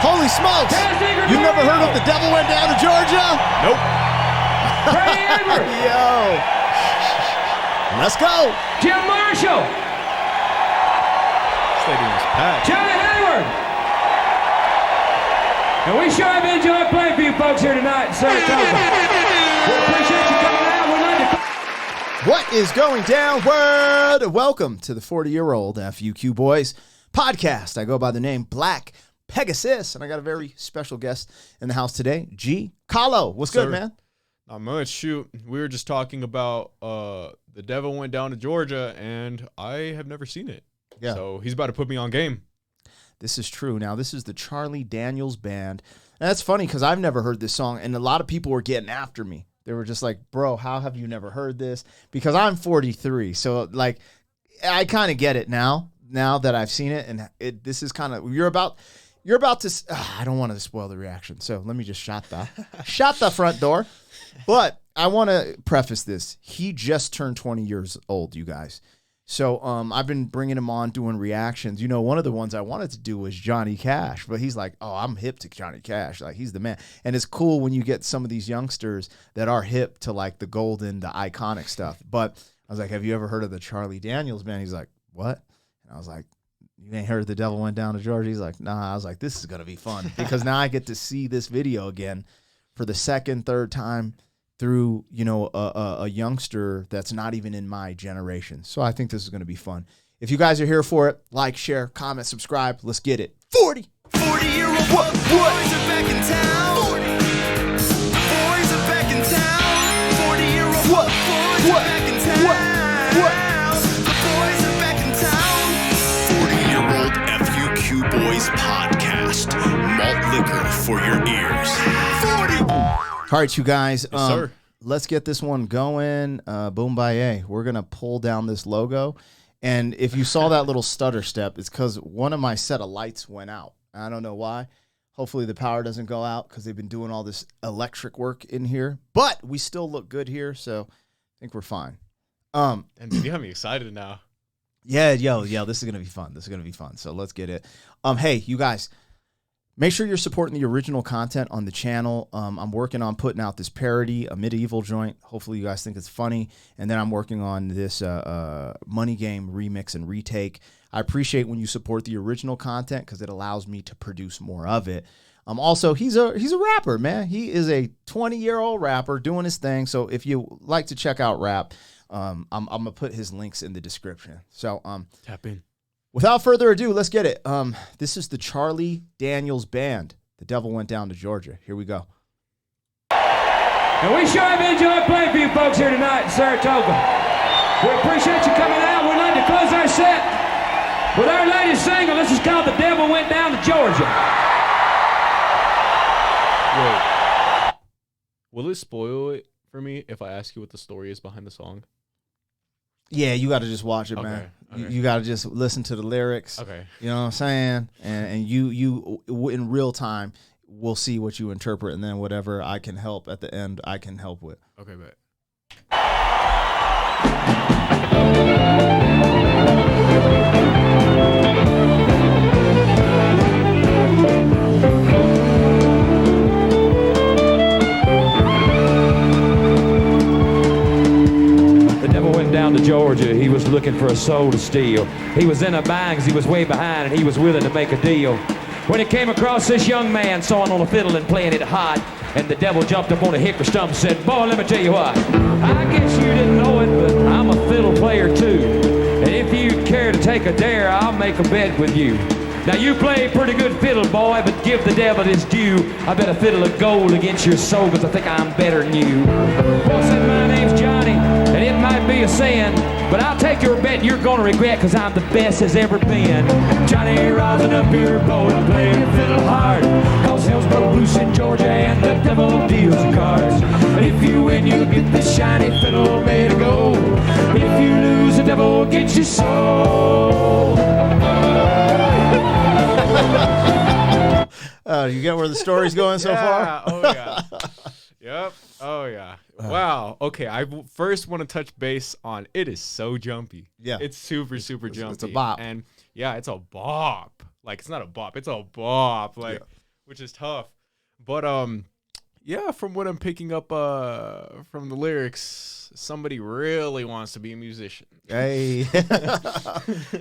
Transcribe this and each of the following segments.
Holy smokes! You've never heard of The Devil Went Down to Georgia? Nope. Yo. Let's go. Jim Marshall. Stadium is packed. Johnny Hayward. And we sure have enjoyed playing for you folks here tonight in Saratoga. We appreciate you coming out. We'd love to. What is going down, world? Welcome to the 40-year-old FUQ Boys podcast. I go by the name Black Pegasus, and I got a very special guest in the house today, G. Kahlo. What's good, man? Not much. Shoot, we were just talking about The Devil Went Down to Georgia, and I have never seen it. Yeah. So he's about to put me on game. This is true. Now, this is the Charlie Daniels Band. And that's funny because I've never heard this song, and a lot of people were getting after me. They were just like, bro, how have you never heard this? Because I'm 43, so, like, I kind of get it now that I've seen it, and this is kind of, you're about to, I don't want to spoil the reaction, so let me just shut the front door. But I want to preface this. He just turned 20 years old, you guys. So I've been bringing him on doing reactions. You know, one of the ones I wanted to do was Johnny Cash, but he's like, oh, I'm hip to Johnny Cash. Like, he's the man. And it's cool when you get some of these youngsters that are hip to, like, the golden, the iconic stuff. But I was like, have you ever heard of the Charlie Daniels Band? He's like, what? And I was like, you ain't heard The Devil Went Down to Georgia? He's like, nah. I was like, this is going to be fun because now I get to see this video again for the second, third time through, you know, a youngster that's not even in my generation. So I think this is going to be fun. If you guys are here for it, like, share, comment, subscribe. Let's get it. 40-year-old boys are back in town. 40. The boys are back in town. 40-year-old boys are back in town. The boys are back in town. 40-year-old FUQ Boys podcast. Malt liquor for your ears. 40. All right, you guys. Yes, sir. Let's get this one going. Boom, baye. We're going to pull down this logo. And if you saw that little stutter step, it's because one of my set of lights went out. I don't know why. Hopefully the power doesn't go out because they've been doing all this electric work in here. But we still look good here, so I think we're fine. And you have me excited now. Yeah, this is going to be fun. This is going to be fun. So let's get it. Hey, you guys. Make sure you're supporting the original content on the channel. I'm working on putting out this parody, a medieval joint. Hopefully you guys think it's funny. And then I'm working on this Money Game remix and retake. I appreciate when you support the original content because it allows me to produce more of it. Also, he's a rapper, man. He is a 20-year-old rapper doing his thing. So if you like to check out rap, I'm going to put his links in the description. So Tap in. without further ado, let's get it. This is the Charlie Daniels Band. The Devil Went Down to Georgia. Here we go. And we sure have enjoyed playing for you folks here tonight in Saratoga. We appreciate you coming out. We'd like to close our set with our latest single. This is called The Devil Went Down to Georgia. Wait. Will it spoil it for me if I ask you what the story is behind the song? Yeah, you got to just watch it, Okay, man. okay. You got to just listen to the lyrics. Okay. You know what I'm saying? And you in real time will see what you interpret, and then whatever I can help at the end, I can help with. Okay, bet. Down to Georgia, he was looking for a soul to steal. He was in a bind because he was way behind and he was willing to make a deal. When he came across this young man sawing on a fiddle and playing it hot, and the devil jumped up on a hickory stump and said, boy, let me tell you what, I guess you didn't know it, but I'm a fiddle player too. And if you care to take a dare, I'll make a bet with you. Now you play pretty good fiddle, boy, but give the devil his due. I bet a fiddle of gold against your soul because I think I'm better than you. Boy said, my name's Johnny, and it might be a sin, but I'll take your bet you're gonna regret because I'm the best as ever been. Johnny rising up your boat and playing fiddle hard, cause hell's broke loose in Georgia and the devil deals the cards. And if you win, you get this shiny fiddle made of gold. If you lose, the devil gets your soul. You get where the story's going so far? Oh, yeah. Yep. Oh, yeah. Wow. Okay. I first want to touch base on it is so jumpy. Yeah. It's super jumpy. It's a bop. And yeah, it's a bop. Like, it's not a bop. It's a bop. Like, which is tough. But yeah, from what I'm picking up from the lyrics, somebody really wants to be a musician. Hey.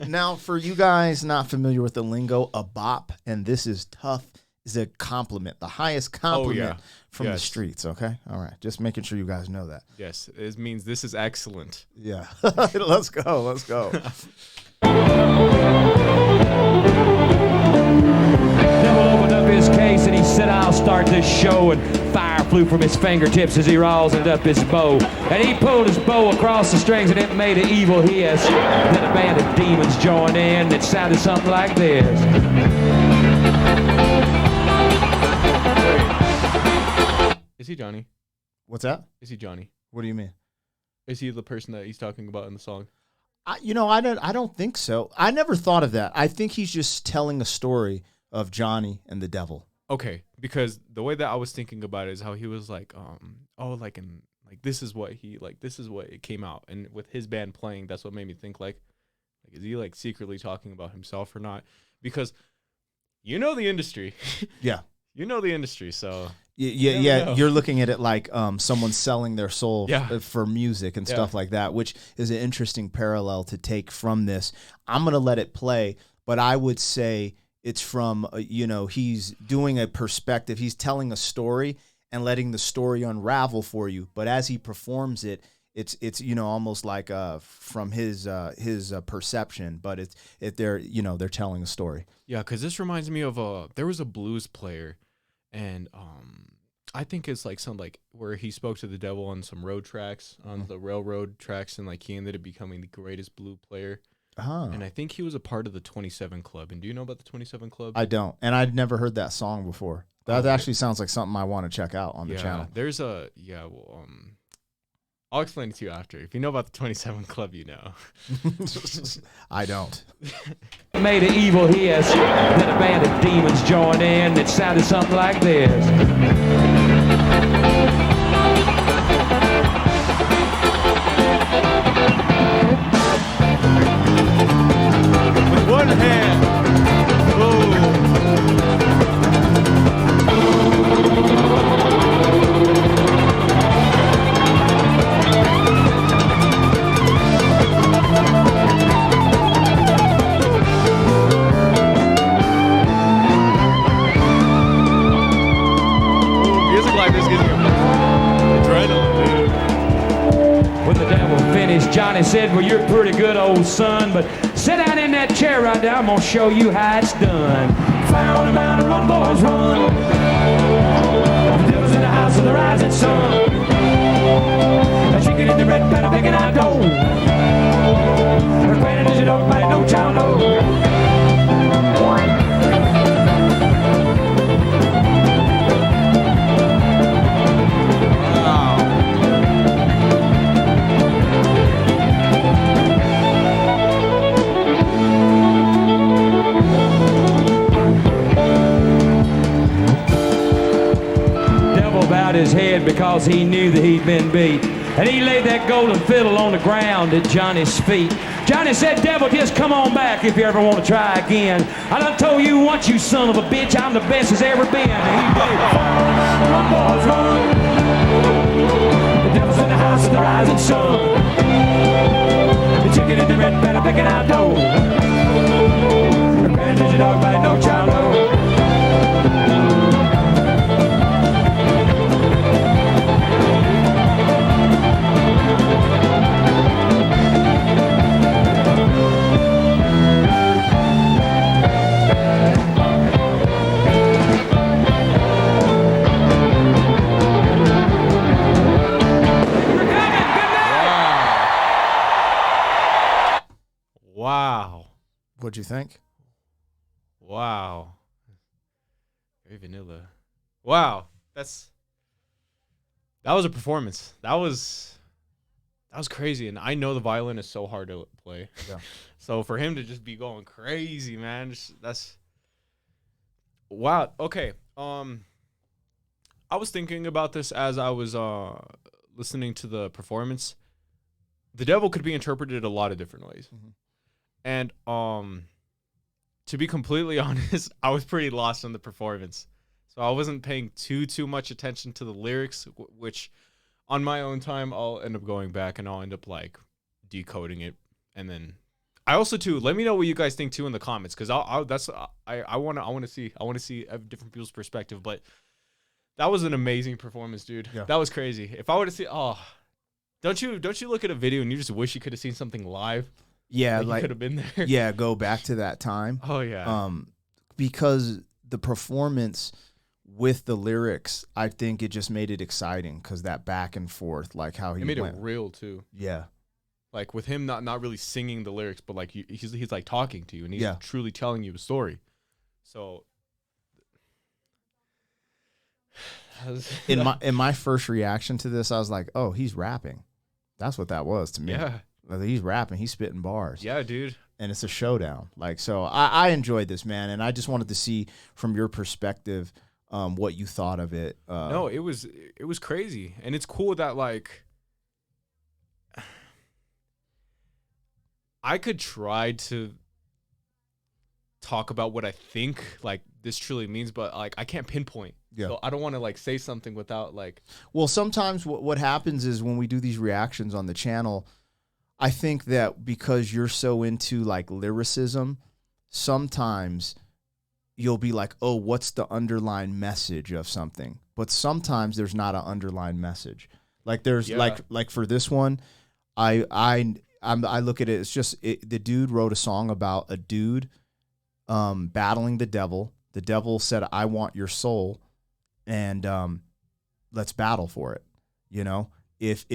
Now, for you guys not familiar with the lingo, a bop, and this is tough, is a compliment, the highest compliment from the streets, okay? All right, just making sure you guys know that. Yes, it means this is excellent. Yeah. Let's go. Let's go. Devil opened up his case and he said, I'll start this show. And fire flew from his fingertips as he rosined up his bow. And he pulled his bow across the strings and it made an evil hiss. Then a band of demons joined in and it sounded something like this. Is he Johnny? What's that? Is he Johnny? What do you mean? Is he the person that he's talking about in the song? I don't think so. I never thought of that. I think he's just telling a story of Johnny and the devil. Okay, because the way that I was thinking about it is how he was like, this is what it came out, and with his band playing, that's what made me think like is he like secretly talking about himself or not? Because you know the industry, Yeah. you know the industry, so Yeah. You're looking at it like someone selling their soul for music and stuff Yeah. like that, which is an interesting parallel to take from this. I'm going to let it play, but I would say it's from, he's doing a perspective. He's telling a story and letting the story unravel for you. But as he performs it, it's almost like from his perception, but they're telling a story. yeah. Because this reminds me of there was a blues player, and I think it's like where he spoke to the devil on some road tracks, on the railroad tracks, and like he ended up becoming the greatest blues player. And I think he was a part of the 27 Club. And do you know about the 27 Club? I don't, and I'd never heard that song before. That actually sounds like something I want to check out on the channel. There's I'll explain it to you after. If you know about the 27 Club, you know. I don't. Made an evil hiss. Then a band of demons joined in. It sounded something like this. With one hand. Music like this gives me adrenaline, dude. When the devil finished, Johnny said, well, you're pretty good, old son, but sit down in that chair right there. I'm going to show you how it's done. Fire on the mountain, run, boys, run. The devil's in the house of the rising sun. A chicken in the red pan, picking out gold. Her granted is a dog, but no child knows. His head because he knew that he'd been beat. And he laid that golden fiddle on the ground at Johnny's feet. Johnny said, devil, just come on back if you ever want to try again. I done told you once, you son of a bitch, I'm the best as ever been. And he played, run, boys, run. The devil's in the house of the rising sun. The chicken in the red pan, picking out dough. The granddad's a dog, but no child knows. Wow. What'd you think? Wow. Very vanilla. Wow. That was a performance. That was crazy. And I know the violin is so hard to play. Yeah. So for him to just be going crazy, man, that's wow. Okay. I was thinking about this as I was listening to the performance. The devil could be interpreted a lot of different ways. Mhm. And to be completely honest, I was pretty lost on the performance. So I wasn't paying too much attention to the lyrics, which on my own time I'll end up going back and I'll end up like decoding it, and then I also too let me know what you guys think too in the comments, because I want to see different people's perspective. But that was an amazing performance, dude. Yeah. That was crazy. If I were to see, don't you look at a video and you just wish you could have seen something live? Yeah, like you could have been there. Yeah, go back to that time. Oh yeah. Because the performance with the lyrics, I think it just made it exciting, because that back and forth, like how he It made went. it real too. Yeah. Like with him not really singing the lyrics, but like he's like talking to you and he's Yeah. truly telling you a story. So in my first reaction to this, I was like, oh, he's rapping. That's what that was to me. yeah. Like, he's rapping, he's spitting bars. Yeah, dude. And it's a showdown. Like, so I enjoyed this, man, and I just wanted to see from your perspective what you thought of it. No, it was crazy. And it's cool that like I could try to talk about what I think like this truly means, but like I can't pinpoint. Yeah. So I don't want to like say something without like. Well, sometimes what happens is when we do these reactions on the channel, I think that because you're so into like lyricism, sometimes you'll be like, oh, what's the underlying message of something? But sometimes there's not an underlying message. Like there's like for this one, I look at it, it's just the dude wrote a song about a dude battling the devil. The devil said, I want your soul, and let's battle for it. You know, if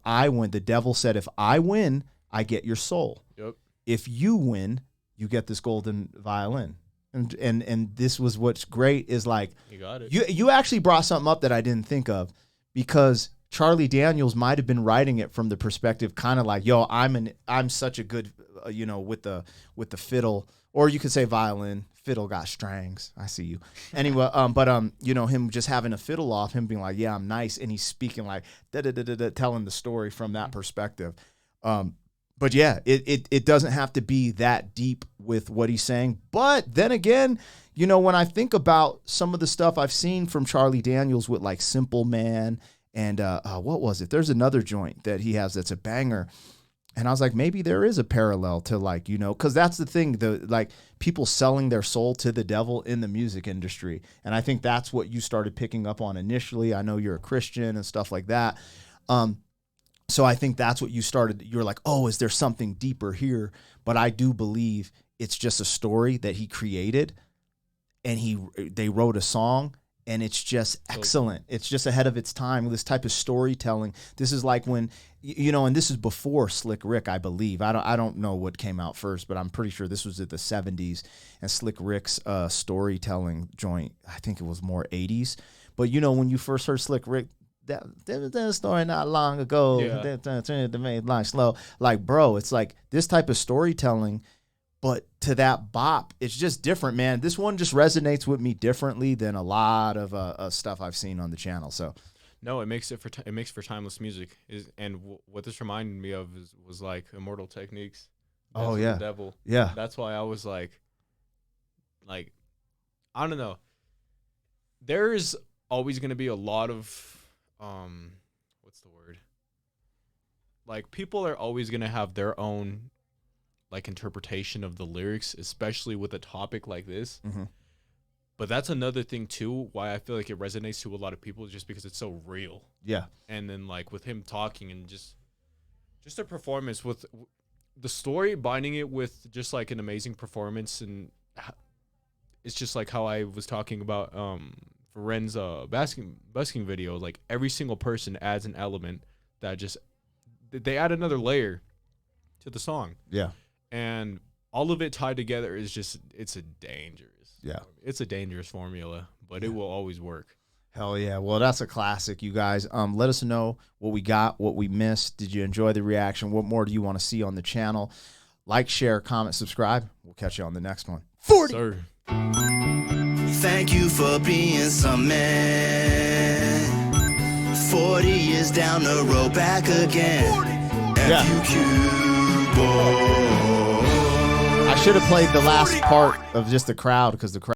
I win, the devil said, if I win, I get your soul. Yep. If you win, you get this golden violin. And this was what's great is like, You got it. You actually brought something up that I didn't think of, because Charlie Daniels might have been writing it from the perspective kind of like, yo, I'm such a good, with the fiddle, or you could say violin. Fiddle got strings. I see you. Anyway, but him just having a fiddle off, him being like, yeah, I'm nice, and he's speaking like telling the story from that perspective. But yeah, it doesn't have to be that deep with what he's saying. But then again, when I think about some of the stuff I've seen from Charlie Daniels with like Simple Man and what was it? There's another joint that he has that's a banger. And I was like, maybe there is a parallel to like, because that's the thing, like people selling their soul to the devil in the music industry. And I think that's what you started picking up on initially. I know you're a Christian and stuff like that. So I think that's what you're like, oh, is there something deeper here? But I do believe it's just a story that he created, and they wrote a song, and it's just excellent. It's just ahead of its time. This type of storytelling. This is like when, and this is before Slick Rick, I believe. I don't know what came out first, but I'm pretty sure this was at the 70s, and Slick Rick's storytelling joint, I think it was more 80s. But when you first heard Slick Rick, there was a story not long ago. Yeah. That made life slow. Like, bro, it's like this type of storytelling. But to that bop, it's just different, man. This one just resonates with me differently than a lot of stuff I've seen on the channel. So, no, it makes for timeless music. What this reminded me of was like Immortal Techniques. Oh, Dance yeah. with the Devil. yeah. That's why I was like, I don't know. There's always going to be a lot of, what's the word? Like, people are always going to have their own like interpretation of the lyrics, especially with a topic like this. Mm-hmm. But that's another thing too, why I feel like it resonates to a lot of people, just because it's so real. Yeah. And then like with him talking and just a performance with the story, binding it with just like an amazing performance. And it's just like how I was talking about for Ren's busking video, like every single person adds an element that just, they add another layer to the song. Yeah. And all of it tied together is just, it's a dangerous formula, but it will always work. Hell yeah. Well, that's a classic, you guys. Let us know what we got, what we missed. Did you enjoy the reaction? What more do you want to see on the channel? Like, share, comment, subscribe. We'll catch you on the next one. 40. Sir. Thank you for being some man. 40 years down the road, back again. FUQ boy. I should have played the last part of just the crowd, because the crowd